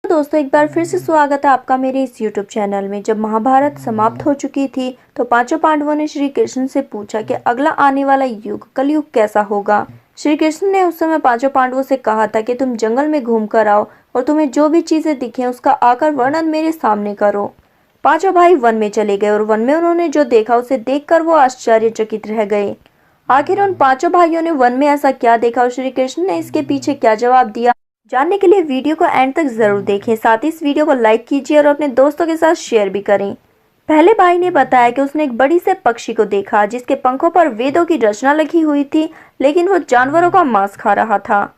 दोस्तों, एक बार फिर से स्वागत है आपका मेरे इस YouTube चैनल में। जब महाभारत समाप्त हो चुकी थी तो पांचों पांडवों ने श्री कृष्ण से पूछा कि अगला आने वाला युग कलयुग कैसा होगा। श्री कृष्ण ने उस समय पांचों पांडवों से कहा था कि तुम जंगल में घूम कर आओ और तुम्हें जो भी चीजें दिखे उसका आकर वर्णन मेरे सामने करो। पांचों भाई वन में चले गए और वन में उन्होंने जो देखा उसे देखकर वो आश्चर्यचकित रह गए। आखिर उन पांचों भाइयों ने वन में ऐसा क्या देखा और श्री कृष्ण ने इसके पीछे क्या जवाब दिया, जानने के लिए वीडियो को एंड तक जरूर देखें। साथ ही इस वीडियो को लाइक कीजिए और अपने दोस्तों के साथ शेयर भी करें। पहले भाई ने बताया कि उसने एक बड़ी से पक्षी को देखा जिसके पंखों पर वेदों की रचना लिखी हुई थी, लेकिन वो जानवरों का मांस खा रहा था।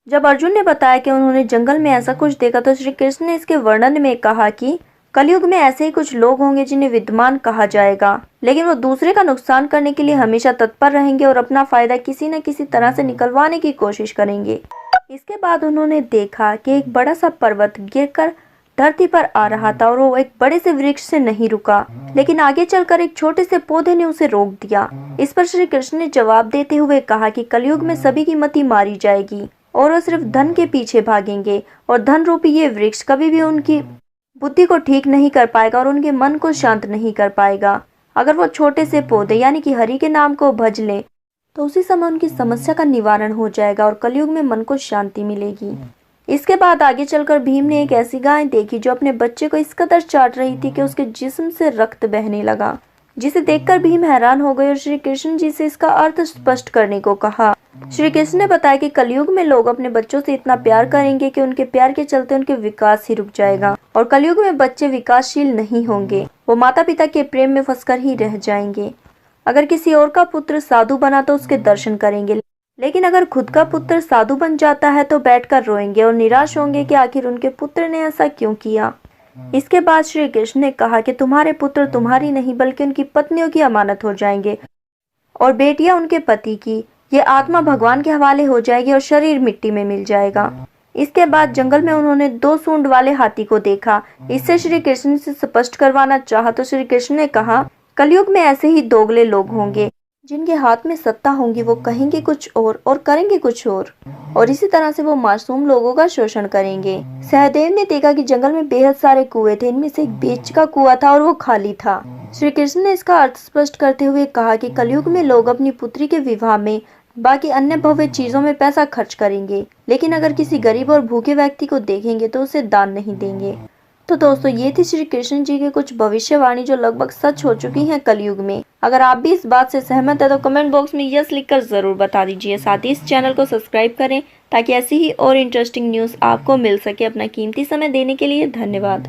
जब अर्जुन ने बताया कि उन्होंने जंगल में ऐसा कुछ देखा तो श्री कृष्ण ने इसके वर्णन में कहा कि कलयुग में ऐसे ही कुछ लोग होंगे जिन्हें विद्वान कहा जाएगा, लेकिन वो दूसरे का नुकसान करने के लिए हमेशा तत्पर रहेंगे और अपना फायदा किसी न किसी तरह से निकलवाने की कोशिश करेंगे। इसके बाद उन्होंने देखा कि एक बड़ा सा पर्वत गिरकर धरती पर आ रहा था और वो एक बड़े से वृक्ष से नहीं रुका, लेकिन आगे चलकर एक छोटे से पौधे ने उसे रोक दिया। इस पर श्री कृष्ण ने जवाब देते हुए कहा कि कलयुग में सभी की मति मारी जाएगी और वो सिर्फ धन के पीछे भागेंगे और धन रूपी ये वृक्ष कभी भी उनकी बुद्धि को ठीक नहीं कर पाएगा और उनके मन को शांत नहीं कर पाएगा। अगर वो छोटे से पौधे यानी कि हरि के नाम को भज ले तो उसी समय उनकी समस्या का निवारण हो जाएगा और कलयुग में मन को शांति मिलेगी। इसके बाद आगे चलकर भीम ने एक ऐसी गाय देखी जो अपने बच्चे को इस कदर चाट रही थी कि उसके जिस्म से रक्त बहने लगा, जिसे देखकर भीम हैरान हो गए और श्री कृष्ण जी से इसका अर्थ स्पष्ट करने को कहा। श्री कृष्ण ने बताया कि कलयुग में लोग अपने बच्चों से इतना प्यार करेंगे कि उनके प्यार के चलते उनके विकास ही रुक जाएगा और कलयुग में बच्चे विकासशील नहीं होंगे, वो माता पिता के प्रेम में फंसकर ही रह जाएंगे। अगर किसी और का पुत्र साधु बना तो उसके दर्शन करेंगे, लेकिन अगर खुद का पुत्र साधु बन जाता है तो बैठकर रोएंगे और निराश होंगे कि आखिर उनके पुत्र ने ऐसा क्यों किया। इसके बाद श्री कृष्ण ने कहा कि तुम्हारे पुत्र तुम्हारी नहीं बल्कि उनकी पत्नियों की अमानत हो जाएंगे और बेटियां उनके पति की। ये आत्मा भगवान के हवाले हो जाएगी और शरीर मिट्टी में मिल जाएगा। इसके बाद जंगल में उन्होंने 2 सूंड वाले हाथी को देखा। इससे श्री कृष्ण से स्पष्ट करवाना चाहा तो श्री कृष्ण ने कहा कलयुग में ऐसे ही दोगले लोग होंगे जिनके हाथ में सत्ता होंगी, वो कहेंगे कुछ और करेंगे कुछ और इसी तरह से वो मासूम लोगों का शोषण करेंगे। सहदेव ने देखा कि जंगल में बेहद सारे कुएं थे, इनमें से एक बीच का कुआं था और वो खाली था। श्री कृष्ण ने इसका अर्थ स्पष्ट करते हुए कहा कि कलयुग में लोग अपनी पुत्री के विवाह में बाकी अन्य भव्य चीजों में पैसा खर्च करेंगे, लेकिन अगर किसी गरीब और भूखे व्यक्ति को देखेंगे तो उसे दान नहीं देंगे। तो दोस्तों, ये थी श्री कृष्ण जी की कुछ भविष्यवाणी जो लगभग सच हो चुकी हैं कलयुग में। अगर आप भी इस बात से सहमत है तो कमेंट बॉक्स में यस लिखकर जरूर बता दीजिए। साथ ही इस चैनल को सब्सक्राइब करें ताकि ऐसी ही और इंटरेस्टिंग न्यूज़ आपको मिल सके। अपना कीमती समय देने के लिए धन्यवाद।